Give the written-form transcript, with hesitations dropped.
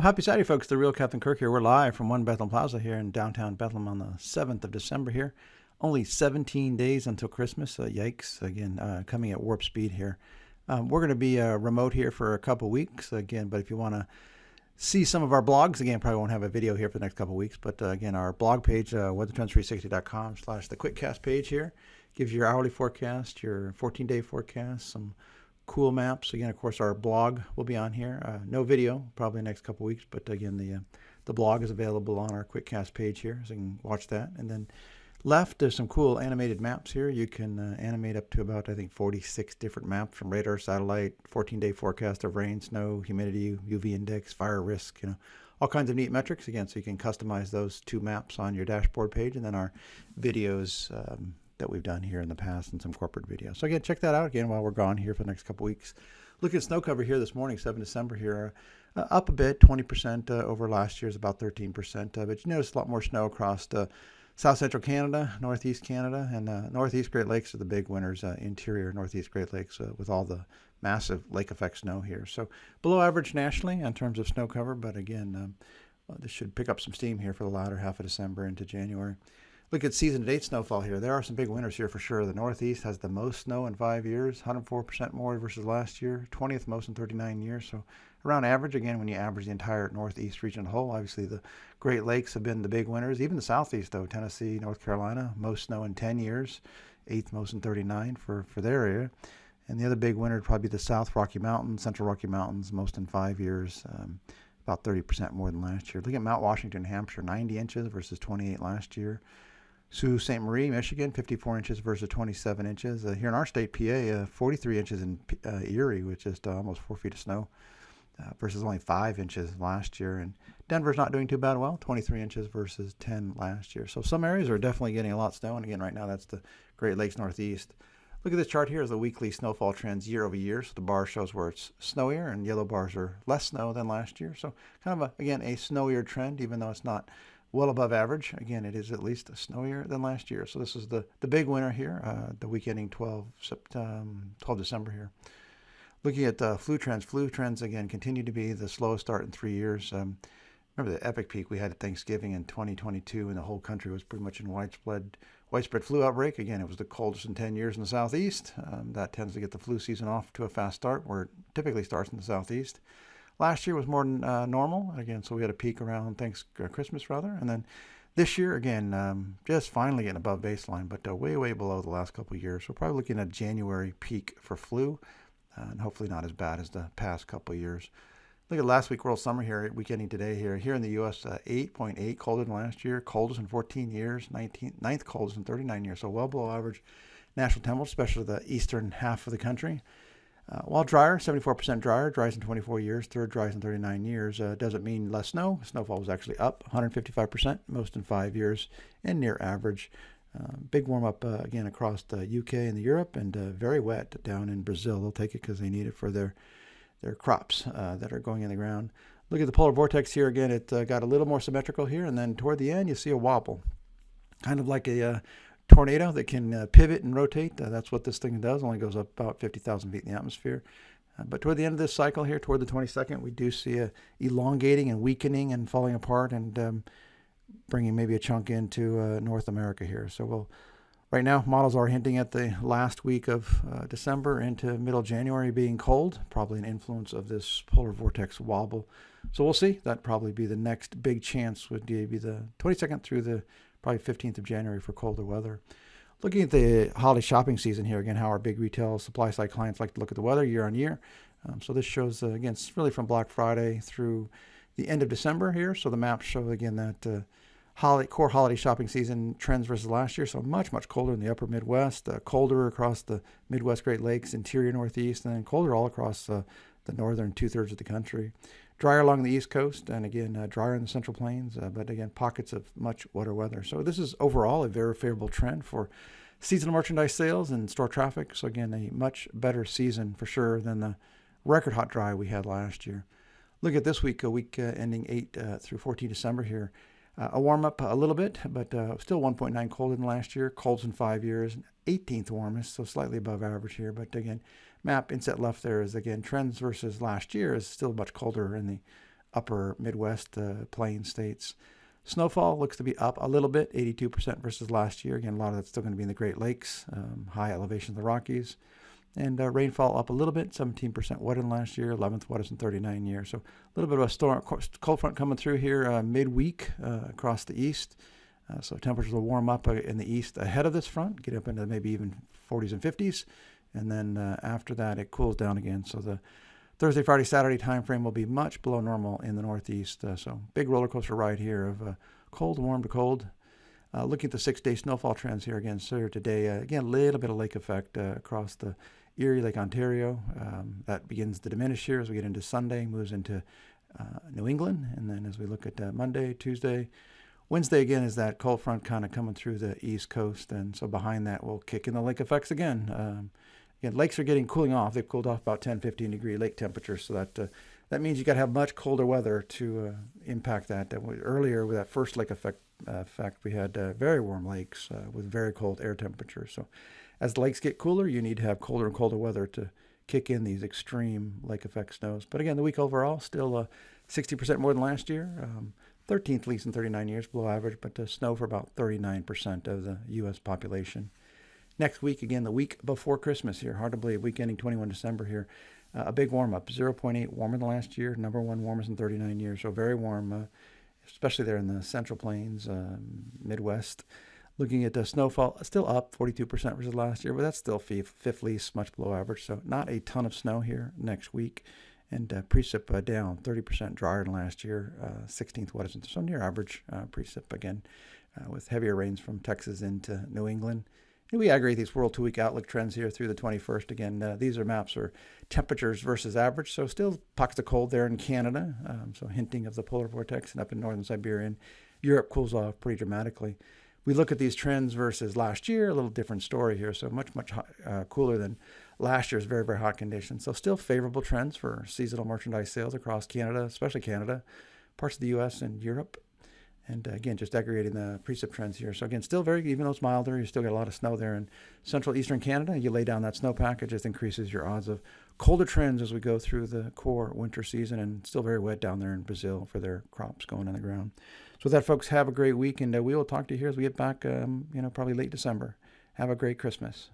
Well, happy Saturday, folks. The real Captain Kirk here. We're live from One Bethlehem Plaza here in downtown Bethlehem on the 7th of December here. Only 17 days until Christmas. Yikes. Again, coming at warp speed here. We're going to be remote here for a couple weeks again, but if you want to see some of our blogs, again, probably won't have a video here for the next couple weeks, but again, our blog page, weathertrends360.com/the quickcast page here gives you your hourly forecast, your 14-day forecast, some cool maps. Again, of course, our blog will be on here. No video, probably the next couple weeks, but again, the blog is available on our quickcast page here, so you can watch that. And then left, there's some cool animated maps here. You can animate up to about, I think, 46 different maps from radar, satellite, 14-day forecast of rain, snow, humidity, UV index, fire risk, all kinds of neat metrics. Again, so you can customize those two maps on your dashboard page, and then our videos that we've done here in the past and some corporate videos. So again, check that out again while we're gone here for the next couple weeks. Look at snow cover here this morning, 7 December here, up a bit, 20% over last year's, about 13%. But you notice a lot more snow across South Central Canada, Northeast Canada, and Northeast Great Lakes are the big winners, interior Northeast Great Lakes with all the massive lake effect snow here. So below average nationally in terms of snow cover, but again, this should pick up some steam here for the latter half of December into January. Look at season-to-date snowfall here. There are some big winners here for sure. The Northeast has the most snow in 5 years, 104% more versus last year, 20th most in 39 years. So around average, again, when you average the entire Northeast region as a whole, obviously the Great Lakes have been the big winners. Even the Southeast, though, Tennessee, North Carolina, most snow in 10 years, 8th most in 39 for their area. And the other big winner would probably be the South Rocky Mountains, Central Rocky Mountains, most in 5 years, about 30% more than last year. Look at Mount Washington, Hampshire, 90 inches versus 28 last year. Sault Ste. Marie, Michigan, 54 inches versus 27 inches. Here in our state, PA, 43 inches in Erie, which is almost 4 feet of snow, versus only 5 inches last year. And Denver's not doing too bad well, 23 inches versus 10 last year. So some areas are definitely getting a lot of snow. And again, right now, that's the Great Lakes Northeast. Look at this chart here is the weekly snowfall trends year over year. So the bar shows where it's snowier, and yellow bars are less snow than last year. So kind of, again, a snowier trend, even though it's not well above average. Again, it is at least snowier than last year. So this is the big winner here, the week ending 12 December here. Looking at flu trends, again, continue to be the slowest start in 3 years. Remember the epic peak we had at Thanksgiving in 2022, and the whole country was pretty much in widespread flu outbreak. Again, it was the coldest in 10 years in the Southeast. That tends to get the flu season off to a fast start, where it typically starts in the Southeast. Last year was more than normal, again, so we had a peak around Christmas, rather. And then this year, again, just finally getting above baseline, but way, way below the last couple of years. We're probably looking at a January peak for flu, and hopefully not as bad as the past couple of years. Look at last week, world summer here, week ending today here. Here in the U.S., 8.8 colder than last year, coldest in 14 years, 9th coldest in 39 years, so well below average national temperature, especially the eastern half of the country. While drier, 74% drier, dries in 24 years, third dries in 39 years. Doesn't mean less snow. Snowfall was actually up 155%, most in 5 years, and near average. Big warm up again across the UK and the Europe, and very wet down in Brazil. They'll take it because they need it for their crops that are going in the ground. Look at the polar vortex here again. It got a little more symmetrical here, and then toward the end you see a wobble, kind of like a tornado that can pivot and rotate. That's what this thing does. Only goes up about 50,000 feet in the atmosphere. But toward the end of this cycle here, toward the 22nd, we do see a elongating and weakening and falling apart, and bringing maybe a chunk into North America here. So right now, models are hinting at the last week of December into middle January being cold, probably an influence of this polar vortex wobble. So we'll see. That'd probably be the next big chance, would be the 22nd through the probably 15th of January for colder weather. Looking at the holiday shopping season here, again, how our big retail supply side clients like to look at the weather year on year. So this shows, again, it's really from Black Friday through the end of December here. So the maps show, again, that core holiday shopping season trends versus last year. So much, much colder in the upper Midwest, colder across the Midwest Great Lakes, interior Northeast, and then colder all across the northern 2/3 of the country. Drier along the East Coast, and again, drier in the Central Plains, but again, pockets of much wetter weather. So this is overall a very favorable trend for seasonal merchandise sales and store traffic. So again, a much better season for sure than the record hot dry we had last year. Look at this week, a week ending 8 through 14 December here. A warm up a little bit, but still 1.9 colder than last year. Coldest in 5 years, 18th warmest, so slightly above average here. But again, map inset left there is, again, trends versus last year is still much colder in the upper Midwest plain states. Snowfall looks to be up a little bit, 82% versus last year. Again, a lot of that's still going to be in the Great Lakes, high elevation of the Rockies. And rainfall up a little bit, 17% wetter than last year, 11th wettest in 39 years. So a little bit of a storm, cold front coming through here midweek across the east. So temperatures will warm up in the east ahead of this front, get up into maybe even 40s and 50s. And then after that, it cools down again. So the Thursday, Friday, Saturday time frame will be much below normal in the northeast. So big roller coaster ride here of cold, warm to cold. Looking at the 6-day snowfall trends here again, so today, again, a little bit of lake effect across the Erie, Lake Ontario. That begins to diminish here as we get into Sunday, moves into New England. And then as we look at Monday, Tuesday, Wednesday again is that cold front kind of coming through the east coast. And so behind that, we'll kick in the lake effects again. Again, lakes are cooling off. They've cooled off about 10, 15 degree lake temperatures. So that means you got to have much colder weather to impact that. Earlier with that first lake effect, we had very warm lakes with very cold air temperatures. So as the lakes get cooler, you need to have colder and colder weather to kick in these extreme lake effect snows. But again, the week overall still 60% more than last year. 13th least in 39 years, below average, but snow for about 39% of the U.S. population. Next week, again, the week before Christmas here, hard to believe, week ending 21 December here, a big warm-up, 0.8 warmer than last year, number one warmest in 39 years, so very warm, especially there in the Central Plains, Midwest. Looking at the snowfall, still up 42% versus last year, but that's still fifth least, much below average, so not a ton of snow here next week. And precip down 30% drier than last year, 16th wettest, so near average precip again, with heavier rains from Texas into New England. And we aggregate these World 2-week outlook trends here through the 21st. Again, these are maps for temperatures versus average, so still pockets of cold there in Canada, so hinting of the polar vortex, and up in northern Siberia. And Europe cools off pretty dramatically. We look at these trends versus last year, a little different story here, so much cooler than last year's very, very hot conditions. So still favorable trends for seasonal merchandise sales across Canada, especially Canada, parts of the U.S. and Europe. And again, just aggregating the precip trends here. So again, still very, even though it's milder, you still get a lot of snow there in central eastern Canada. You lay down that snowpack, it just increases your odds of colder trends as we go through the core winter season, and still very wet down there in Brazil for their crops going in the ground. So with that, folks, have a great week, and we will talk to you here as we get back, probably late December. Have a great Christmas.